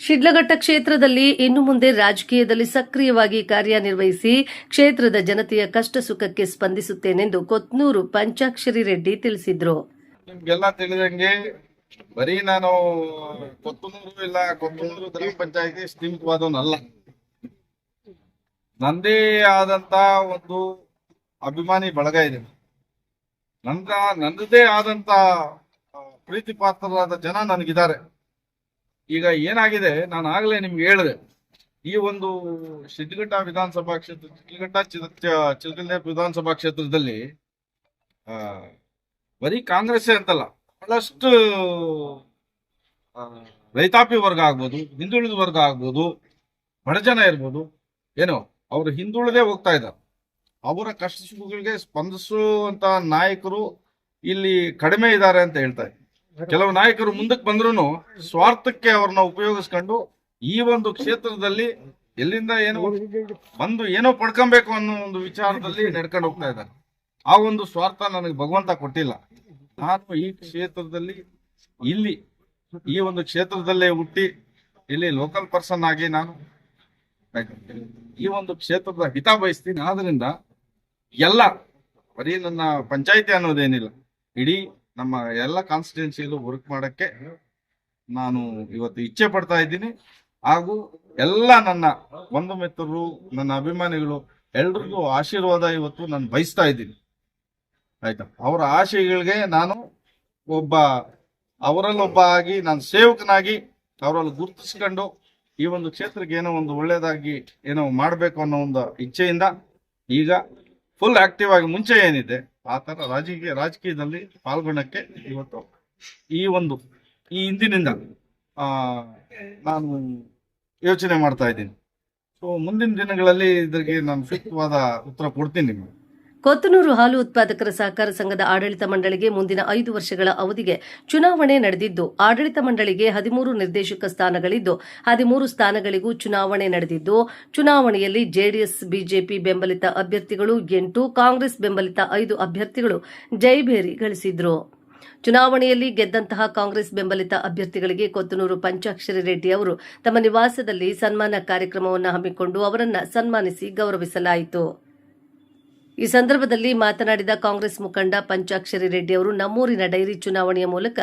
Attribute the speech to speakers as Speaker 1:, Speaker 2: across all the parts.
Speaker 1: ಶಿಡ್ಲಘಟ್ಟ ಕ್ಷೇತ್ರದಲ್ಲಿ ಇನ್ನು ಮುಂದೆ ರಾಜಕೀಯದಲ್ಲಿ ಸಕ್ರಿಯವಾಗಿ ಕಾರ್ಯನಿರ್ವಹಿಸಿ ಕ್ಷೇತ್ರದ ಜನತೆಯ ಕಷ್ಟ ಸುಖಕ್ಕೆ ಸ್ಪಂದಿಸುತ್ತೇನೆಂದು ಕೊತ್ನೂರು ಪಂಚಾಕ್ಷರಿ ರೆಡ್ಡಿ ತಿಳಿಸಿದರು.
Speaker 2: ನಿಮ್ಗೆಲ್ಲ ತಿಳಿದಂಗೆ ಬರೀ ನಾನು ಕೊತ್ತನೂರು ಗ್ರಾಮ ಪಂಚಾಯತಿ ಸೀಮಿತವಾದವನಲ್ಲ. ನಂದೇ ಆದಂತ ಒಂದು ಅಭಿಮಾನಿ ಬಳಗ ಇದೆ. ನನ್ನದೇ ಆದಂತ ಪ್ರೀತಿ ಪಾತ್ರರಾದ ಜನ ನನಗಿದ್ದಾರೆ. ಈಗ ಏನಾಗಿದೆ, ನಾನು ಆಗ್ಲೇ ನಿಮ್ಗೆ ಹೇಳಿದೆ, ಈ ಒಂದು ಶಿಡ್ಲಘಟ್ಟ ವಿಧಾನಸಭಾ ಕ್ಷೇತ್ರ, ಚಿಲಕಲ್ಲೆ ವಿಧಾನಸಭಾ ಕ್ಷೇತ್ರದಲ್ಲಿ ಬರೀ ಕಾಂಗ್ರೆಸ್ ಅಂತಲ್ಲ, ಬಹಳಷ್ಟು ರೈತಾಪಿ ವರ್ಗ ಆಗ್ಬೋದು, ಹಿಂದುಳಿದ ವರ್ಗ ಆಗ್ಬೋದು, ಬಡ ಜನ ಇರ್ಬೋದು, ಏನೋ ಅವರು ಹಿಂದುಳಿದೇ ಹೋಗ್ತಾ ಇದ್ದಾರೆ. ಅವರ ಕಷ್ಟ ಸುಖಗಳಿಗೆ ಸ್ಪಂದಿಸುವಂತ ನಾಯಕರು ಇಲ್ಲಿ ಕಡಿಮೆ ಇದ್ದಾರೆ ಅಂತ ಹೇಳ್ತಾರೆ. ಕೆಲವು ನಾಯಕರು ಮುಂದಕ್ಕೆ ಬಂದ್ರು ಸ್ವಾರ್ಥಕ್ಕೆ ಅವ್ರನ್ನ ಉಪಯೋಗಿಸ್ಕೊಂಡು ಈ ಒಂದು ಕ್ಷೇತ್ರದಲ್ಲಿ ಎಲ್ಲಿಂದ ಏನೋ ಪಡ್ಕೊಬೇಕು ಅನ್ನೋ ಒಂದು ವಿಚಾರದಲ್ಲಿ ನಡ್ಕೊಂಡು ಹೋಗ್ತಾ ಇದ್ದಾರೆ. ಆ ಒಂದು ಸ್ವಾರ್ಥ ನನಗೆ ಭಗವಂತ ಕೊಟ್ಟಿಲ್ಲ. ನಾನು ಈ ಕ್ಷೇತ್ರದಲ್ಲಿ ಈ ಒಂದು ಕ್ಷೇತ್ರದಲ್ಲೇ ಹುಟ್ಟಿ ಇಲ್ಲಿ ಲೋಕಲ್ ಪರ್ಸನ್ ಆಗಿ ನಾನು ಈ ಒಂದು ಕ್ಷೇತ್ರದ ಹಿತ ಬಯಸ್ತೀನಿ. ಆದ್ರಿಂದ ಎಲ್ಲ ಬರೀ ನನ್ನ ಪಂಚಾಯಿತಿ ಅನ್ನೋದೇನಿಲ್ಲ, ಇಡೀ ನಮ್ಮ ಎಲ್ಲ ಕಾನ್ಸ್ಟಿಟ್ಯೂನ್ಸಿಯಲ್ಲೂ ವರ್ಕ್ ಮಾಡಕ್ಕೆ ನಾನು ಇವತ್ತು ಇಚ್ಛೆ ಪಡ್ತಾ ಇದ್ದೀನಿ. ಹಾಗೂ ಎಲ್ಲ ನನ್ನ ಬಂಧು ಮಿತ್ರರು, ನನ್ನ ಅಭಿಮಾನಿಗಳು ಎಲ್ರಿಗೂ ಆಶೀರ್ವಾದ ಇವತ್ತು ನಾನು ಬಯಸ್ತಾ ಇದ್ದೀನಿ. ಆಯ್ತಾ, ಅವರ ಆಶೆಗಳಿಗೆ ನಾನು ಅವರಲ್ಲೊಬ್ಬ ಆಗಿ, ನಾನು ಸೇವಕನಾಗಿ ಅವರಲ್ಲಿ ಗುರುತಿಸ್ಕೊಂಡು ಈ ಒಂದು ಕ್ಷೇತ್ರಕ್ಕೆ ಏನೋ ಒಂದು ಒಳ್ಳೇದಾಗಿ ಏನೋ ಮಾಡಬೇಕು ಅನ್ನೋ ಒಂದು ಇಚ್ಛೆಯಿಂದ ಈಗ ಫುಲ್ ಆಕ್ಟಿವ್ ಆಗಿ, ಮುಂಚೆ ಏನಿದೆ ಆ ತರ ರಾಜಕೀಯದಲ್ಲಿ ಪಾಲ್ಗೊಳ್ಳಕ್ಕೆ ಇವತ್ತು ಈ ಹಿಂದಿನಿಂದ ನಾನು ಯೋಚನೆ ಮಾಡ್ತಾ ಇದ್ದೀನಿ. ಸೊ ಮುಂದಿನ ದಿನಗಳಲ್ಲಿ ಇದಕ್ಕೆ ನಾನು ಸೂಕ್ತವಾದ ಉತ್ತರ ಕೊಡ್ತೀನಿ ನಿಮಗೆ.
Speaker 1: ಕೊತ್ತನೂರು ಹಾಲು ಉತ್ಪಾದಕರ ಸಹಕಾರ ಸಂಘದ ಆಡಳಿತ ಮಂಡಳಿಗೆ ಮುಂದಿನ 5 ವರ್ಷಗಳ ಅವಧಿಗೆ ಚುನಾವಣೆ ನಡೆದಿದ್ದು, ಆಡಳಿತ ಮಂಡಳಿಗೆ 13 ನಿರ್ದೇಶಕ ಸ್ಥಾನಗಳಿದ್ದು 13 ಸ್ಥಾನಗಳಿಗೂ ಚುನಾವಣೆ ನಡೆದಿದ್ದು, ಚುನಾವಣೆಯಲ್ಲಿ ಜೆಡಿಎಸ್ ಬಿಜೆಪಿ ಬೆಂಬಲಿತ ಅಭ್ಯರ್ಥಿಗಳು 8, ಕಾಂಗ್ರೆಸ್ ಬೆಂಬಲಿತ 5 ಅಭ್ಯರ್ಥಿಗಳು ಜಯಭೇರಿ ಗಳಿಸಿದ್ರು. ಚುನಾವಣೆಯಲ್ಲಿ ಗೆದ್ದಂತಹ ಕಾಂಗ್ರೆಸ್ ಬೆಂಬಲಿತ ಅಭ್ಯರ್ಥಿಗಳಿಗೆ ಕೊತ್ತನೂರು ಪಂಚಾಕ್ಷರಿ ರೆಡ್ಡಿ ಅವರು ತಮ್ಮ ನಿವಾಸದಲ್ಲಿ ಸನ್ಮಾನ ಕಾರ್ಯಕ್ರಮವನ್ನು ಹಮ್ಮಿಕೊಂಡು ಅವರನ್ನು ಸನ್ಮಾನಿಸಿ ಗೌರವಿಸಲಾಯಿತು. ಈ ಸಂದರ್ಭದಲ್ಲಿ ಮಾತನಾಡಿದ ಕಾಂಗ್ರೆಸ್ ಮುಖಂಡ ಪಂಚಾಕ್ಷರಿ ರೆಡ್ಡಿ ಅವರು, ನಮ್ಮೂರಿನ ಡೈರಿ ಚುನಾವಣೆಯ ಮೂಲಕ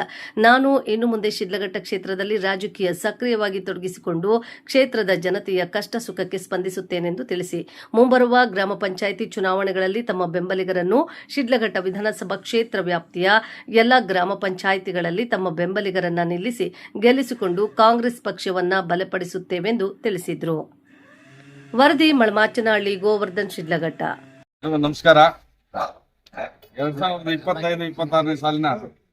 Speaker 1: ನಾನು ಇನ್ನು ಮುಂದೆ ಶಿಡ್ಲಘಟ್ಟ ಕ್ಷೇತ್ರದಲ್ಲಿ ರಾಜಕೀಯ ಸಕ್ರಿಯವಾಗಿ ತೊಡಗಿಸಿಕೊಂಡು ಕ್ಷೇತ್ರದ ಜನತೆಯ ಕಷ್ಟ ಸುಖಕ್ಕೆ ಸ್ಪಂದಿಸುತ್ತೇನೆಂದು ತಿಳಿಸಿ, ಮುಂಬರುವ ಗ್ರಾಮ ಪಂಚಾಯಿತಿ ಚುನಾವಣೆಗಳಲ್ಲಿ ತಮ್ಮ ಬೆಂಬಲಿಗರನ್ನು ಶಿಡ್ಲಘಟ್ಟ ವಿಧಾನಸಭಾ ಕ್ಷೇತ್ರ ವ್ಯಾಪ್ತಿಯ ಎಲ್ಲ ಗ್ರಾಮ ಪಂಚಾಯಿತಿಗಳಲ್ಲಿ ತಮ್ಮ ಬೆಂಬಲಿಗರನ್ನ ನಿಲ್ಲಿಸಿ ಗೆಲ್ಲಿಸಿಕೊಂಡು ಕಾಂಗ್ರೆಸ್ ಪಕ್ಷವನ್ನ ಬಲಪಡಿಸುತ್ತೇವೆಂದು ತಿಳಿಸಿದರು. ವರದಿ ಮಳಮಾಚನಹಳ್ಳಿ, ಗೋವರ್ಧನ್, ಶಿಡ್ಲಘಟ್ಟ.
Speaker 2: ನಮಸ್ಕಾರ. 2025-26 ಸಾಲಿನ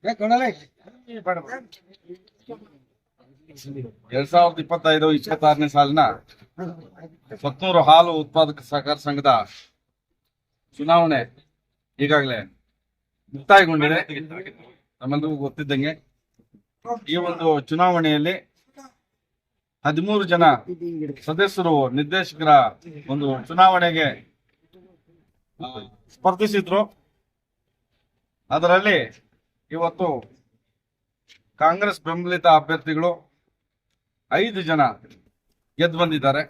Speaker 2: 2025-26 ಸಾಲಿನ ಕೊತ್ನೂರು ಹಾಲು ಉತ್ಪಾದಕ ಸಹಕಾರ ಸಂಘದ ಚುನಾವಣೆ ಈಗಾಗಲೇ ಮುಕ್ತಾಯಗೊಂಡಿದೆ. ನಮ್ಮೆಲ್ಲರಿಗೂ ಗೊತ್ತಿದ್ದಂಗೆ ಈ ಒಂದು ಚುನಾವಣೆಯಲ್ಲಿ 13 ಜನ ಸದಸ್ಯರು ನಿರ್ದೇಶಕರ ಒಂದು ಚುನಾವಣೆಗೆ ಸ್ಪರ್ಧಿಸಿದ್ರು. ಅದರಲ್ಲಿ ಇವತ್ತು ಕಾಂಗ್ರೆಸ್ ಬೆಂಬಲಿತ ಅಭ್ಯರ್ಥಿಗಳು 5 ಜನ ಗೆದ್ದು ಬಂದಿದ್ದಾರೆ.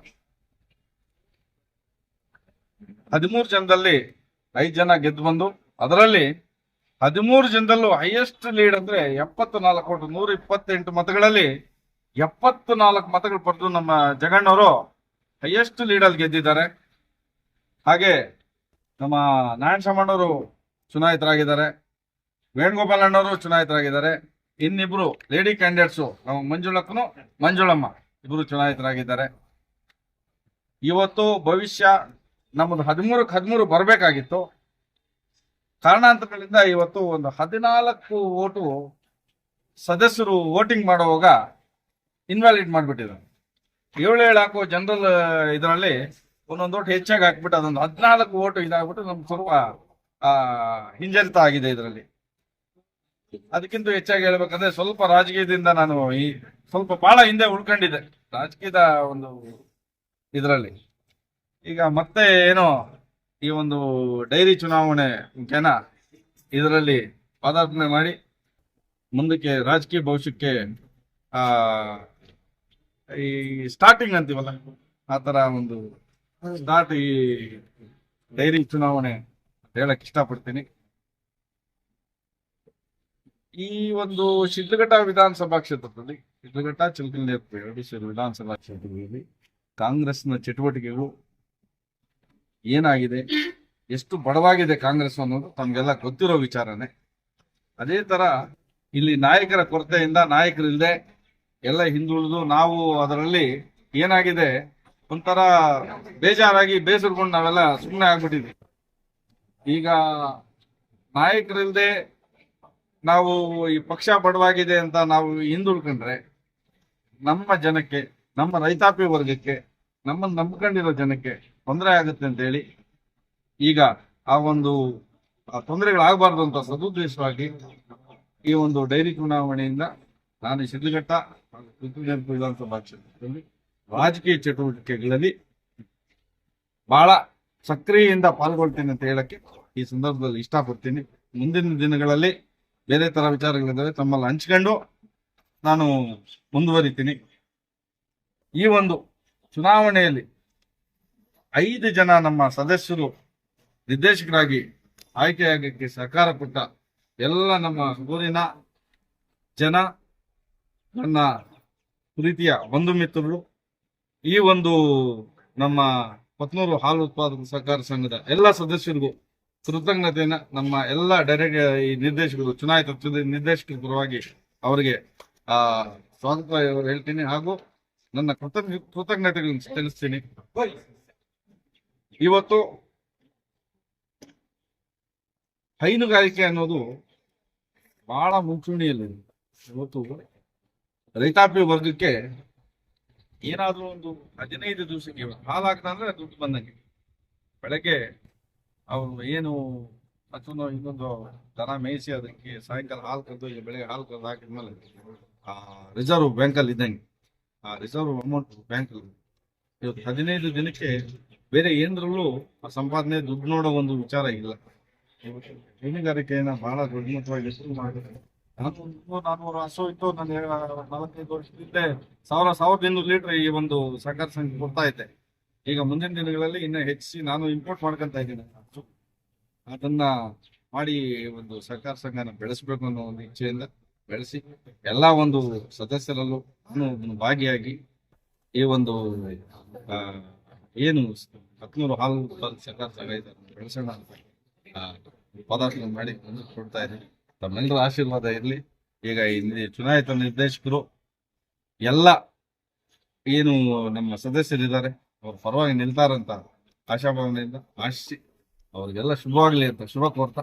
Speaker 2: 13 ಜನದಲ್ಲಿ 5 ಜನ ಗೆದ್ದು ಬಂದು, ಅದರಲ್ಲಿ 13 ಜನದಲ್ಲೂ ಹೈಯೆಸ್ಟ್ ಲೀಡ್ ಅಂದ್ರೆ 74 ಓಟು, 128 ಮತಗಳಲ್ಲಿ 74 ಮತಗಳು ಪಡೆದು ನಮ್ಮ ಜಗಣ್ಣವರು ಹೈಯೆಸ್ಟ್ ಲೀಡಲ್ಲಿ ಗೆದ್ದಿದ್ದಾರೆ. ಹಾಗೆ ನಮ್ಮ ನಾರಾಯಣ ಸಾಮಣ್ಣವರು ಚುನಾಯಿತರಾಗಿದ್ದಾರೆ, ವೇಣುಗೋಪಾಲ್ ಅಣ್ಣವರು ಚುನಾಯಿತರಾಗಿದ್ದಾರೆ. ಇನ್ನಿಬ್ರು ಲೇಡಿ ಕ್ಯಾಂಡಿಡೇಟ್ಸು, ನಮ್ಮ ಮಂಜುಳಮ್ಮ ಇಬ್ರು ಚುನಾಯಿತರಾಗಿದ್ದಾರೆ. ಇವತ್ತು ಭವಿಷ್ಯ ನಮ್ಮದು 13 ಬರಬೇಕಾಗಿತ್ತು. ಕಾರಣಾಂತರಗಳಿಂದ ಇವತ್ತು ಒಂದು 14 ಓಟು ಸದಸ್ಯರು ವೋಟಿಂಗ್ ಮಾಡುವಾಗ ಇನ್ವ್ಯಾಲಿಡ್ ಮಾಡಿಬಿಟ್ಟಿದ್ದಾರೆ. 7 ಹಾಕೋ ಜನರಲ್ ಇದರಲ್ಲಿ ಒಂದೊಂದು ಓಟ್ ಹೆಚ್ಚಾಗಿ ಹಾಕ್ಬಿಟ್ಟು ಅದೊಂದು 14 ಓಟು ಇದಾಗ್ಬಿಟ್ಟು ನಮ್ಗೆ ಸ್ವಲ್ಪ ಹಿಂಜರಿತ ಆಗಿದೆ ಇದರಲ್ಲಿ. ಅದಕ್ಕಿಂತ ಹೆಚ್ಚಾಗಿ ಹೇಳ್ಬೇಕಂದ್ರೆ ಸ್ವಲ್ಪ ರಾಜಕೀಯದಿಂದ ನಾನು ಸ್ವಲ್ಪ ಬಹಳ ಹಿಂದೆ ಉಳ್ಕೊಂಡಿದ್ದೆ ರಾಜಕೀಯದ ಒಂದು ಇದರಲ್ಲಿ. ಈಗ ಮತ್ತೆ ಏನೋ ಈ ಒಂದು ಡೈರಿ ಚುನಾವಣೆ ಮುಖೇನ ಇದರಲ್ಲಿ ಪದಾರ್ಪಣೆ ಮಾಡಿ ಮುಂದಕ್ಕೆ ರಾಜಕೀಯ ಭವಿಷ್ಯಕ್ಕೆ ಈ ಸ್ಟಾರ್ಟಿಂಗ್ ಅಂತೀವಲ್ಲ ಆ ತರ ಒಂದು ಸ್ಟಾರ್ಟ್ ಈ ಡೈರಿ ಚುನಾವಣೆ ಅಂತ ಹೇಳಕ್ ಇಷ್ಟಪಡ್ತೀನಿ. ಈ ಒಂದು ಶಿಡ್ಲಘಟ್ಟ ವಿಧಾನಸಭಾ ಕ್ಷೇತ್ರದಲ್ಲಿ ಶಿಡ್ಲಘಟ್ಟ ಚಿಲಕಲುಡಿ ಎರಡು ಸೇರಿ ವಿಧಾನಸಭಾ ಕ್ಷೇತ್ರದಲ್ಲಿ ಕಾಂಗ್ರೆಸ್ನ ಚಟುವಟಿಕೆಗಳು ಏನಾಗಿದೆ, ಎಷ್ಟು ಬಡವಾಗಿದೆ ಕಾಂಗ್ರೆಸ್ ಅನ್ನೋದು ತಮ್ಗೆಲ್ಲ ಗೊತ್ತಿರೋ ವಿಚಾರನೆ. ಅದೇ ತರ ಇಲ್ಲಿ ನಾಯಕರ ಕೊರತೆಯಿಂದ ನಾಯಕರಿಲ್ಲದೆ ಎಲ್ಲ ಹಿಂದುಳಿದು ನಾವು ಅದರಲ್ಲಿ ಏನಾಗಿದೆ ಒಂಥರ ಬೇಜಾರಾಗಿ ಬೇಸರಕೊಂಡು ನಾವೆಲ್ಲ ಸುಮ್ಮನೆ ಆಗ್ಬಿಟ್ಟಿದ್ವಿ. ಈಗ ನಾಯಕರಿಲ್ಲದೆ ನಾವು ಈ ಪಕ್ಷ ಬಡವಾಗಿದೆ ಅಂತ ನಾವು ಹಿಂದುಳ್ಕೊಂಡ್ರೆ ನಮ್ಮ ಜನಕ್ಕೆ, ನಮ್ಮ ರೈತಾಪಿ ವರ್ಗಕ್ಕೆ, ನಮ್ಮನ್ನು ನಂಬ್ಕೊಂಡಿರೋ ಜನಕ್ಕೆ ತೊಂದರೆ ಆಗುತ್ತೆ ಅಂತ ಹೇಳಿ ಈಗ ಆ ಒಂದು ತೊಂದರೆಗಳಾಗಬಾರ್ದು ಅಂತ ಸದುದ್ದೇಶವಾಗಿ ಈ ಒಂದು ಡೈರಿ ಚುನಾವಣೆಯಿಂದ ನಾನು ಶಿಡ್ಲಘಟ್ಟ ಹಾಗೂ ಚಿತ್ರದುರ್ಗ ವಿಧಾನಸಭಾ ಕ್ಷೇತ್ರದಲ್ಲಿ ರಾಜಕೀಯ ಚಟುವಟಿಕೆಗಳಲ್ಲಿ ಬಹಳ ಸಕ್ರಿಯೆಯಿಂದ ಪಾಲ್ಗೊಳ್ತೀನಿ ಅಂತ ಹೇಳಕ್ಕೆ ಈ ಸಂದರ್ಭದಲ್ಲಿ ಇಷ್ಟಪಡ್ತೀನಿ. ಮುಂದಿನ ದಿನಗಳಲ್ಲಿ ಬೇರೆ ತರ ವಿಚಾರಗಳಿದ್ದಾವೆ, ತಮ್ಮಲ್ಲಿ ಹಂಚ್ಕೊಂಡು ನಾನು ಮುಂದುವರಿತೀನಿ. ಈ ಒಂದು ಚುನಾವಣೆಯಲ್ಲಿ 5 ಜನ ನಮ್ಮ ಸದಸ್ಯರು ನಿರ್ದೇಶಕರಾಗಿ ಆಯ್ಕೆಯಾಗಕ್ಕೆ ಸಹಕಾರ ಕೊಟ್ಟ ಎಲ್ಲ ನಮ್ಮ ಊರಿನ ಜನ, ನನ್ನ ಪ್ರೀತಿಯ ಬಂಧು ಮಿತ್ರರು, ಈ ಒಂದು ನಮ್ಮ ಪತ್ನೂರು ಹಾಲು ಉತ್ಪಾದಕ ಸಹಕಾರ ಸಂಘದ ಎಲ್ಲ ಸದಸ್ಯರಿಗೂ ಕೃತಜ್ಞತೆಯನ್ನ ನಮ್ಮ ಎಲ್ಲ ಡೈರೆಕ್ಟ್ ಈ ನಿರ್ದೇಶಕರು, ಚುನಾಯಿತ ನಿರ್ದೇಶಕರ ಪರವಾಗಿ ಅವರಿಗೆ ಸ್ವಾಗತ ಹೇಳ್ತೀನಿ ಹಾಗೂ ನನ್ನ ಕೃತಜ್ಞತೆಗಳನ್ನು ತಿಳಿಸ್ತೀನಿ. ಇವತ್ತು ಹೈನುಗಾರಿಕೆ ಅನ್ನೋದು ಬಹಳ ಮುಂಚೂಣಿಯಲ್ಲಿದೆ. ಇವತ್ತು ರೈತಾಪಿ ವರ್ಗಕ್ಕೆ ಏನಾದ್ರೂ ಒಂದು 15 ದಿವಸಕ್ಕೆ ಹಾಲು ಹಾಕ್ತಂದ್ರೆ ದುಡ್ಡು ಬಂದಂಗೆ. ಬೆಳಗ್ಗೆ ಅವರು ಏನು ಅಥವಾ ಇನ್ನೊಂದು ದನ ಮೇಯಿಸಿ ಅದಕ್ಕೆ ಸಾಯಂಕಾಲ ಹಾಲು ಕರೆದು ಈಗ ಬೆಳಗ್ಗೆ ಹಾಲು ಕರೆದು ಹಾಕಿದ್ಮೇಲೆ ರಿಸರ್ವ್ ಬ್ಯಾಂಕಲ್ಲಿ ಇದ್ದಂಗೆ ಆ ರಿಸರ್ವ್ ಅಮೌಂಟ್ ಬ್ಯಾಂಕಲ್ಲಿ ಇವತ್ತು 15 ದಿನಕ್ಕೆ ಬೇರೆ ಏನರಲ್ಲೂ ಆ ಸಂಪಾದನೆ ದುಡ್ಡು ನೋಡೋ ಒಂದು ವಿಚಾರ ಇಲ್ಲ. ಹೈನುಗಾರಿಕೆಯನ್ನ ಬಹಳ ದೊಡ್ಡ ಮಟ್ಟವಾಗಿ ಶುರು ಮಾಡಿದೆ. 400 ಹಸು ಇತ್ತು. ನಾನು 45 ವರ್ಷದಿಂದ 1200 ಲೀಟರ್ ಈ ಒಂದು ಸಹಕಾರ ಸಂಘ ಕೊಡ್ತಾ ಇದ್ದೆ. ಈಗ ಮುಂದಿನ ದಿನಗಳಲ್ಲಿ ಇನ್ನ ಹೆಚ್ಚಿಸಿ ನಾನು ಇಂಪೋರ್ಟ್ ಮಾಡ್ಕೊಂತ ಇದ್ದೀನಿ. ಅದನ್ನ ಮಾಡಿ ಒಂದು ಸಹಕಾರ ಸಂಘನ ಬೆಳೆಸಬೇಕು ಅನ್ನೋ ಒಂದು ಇಚ್ಛೆಯಿಂದ ಬೆಳೆಸಿ ಎಲ್ಲ ಒಂದು ಸದಸ್ಯರಲ್ಲೂ ನಾನು ಭಾಗಿಯಾಗಿ ಈ ಒಂದು ಏನು 14 ಹಾಲು ಉತ್ಪಾದಕ ಸಹಕಾರ ಸಂಘ ಇದೆ ಬೆಳೆಸೋಣ ಅಂತ ಪದಾರ್ಥ ಮಾಡಿ ಕೊಡ್ತಾ ಇದ್ದೀನಿ. ತಮ್ಮೆಲ್ಲರ ಆಶೀರ್ವಾದ ಇರಲಿ. ಈಗ ಇಲ್ಲಿ ಚುನಾಯಿತ ನಿರ್ದೇಶಕರು ಎಲ್ಲ ಏನು ನಮ್ಮ ಸದಸ್ಯರಿದ್ದಾರೆ ಅವ್ರ ಪರವಾಗಿ ನಿಲ್ತಾರಂತ ಆಶಾಭಾವನೆಯಿಂದ ಆಶಿಸಿ ಅವ್ರಿಗೆಲ್ಲ ಶುಭವಾಗಲಿ ಅಂತ ಶುಭ ಕೋರ್ತಾ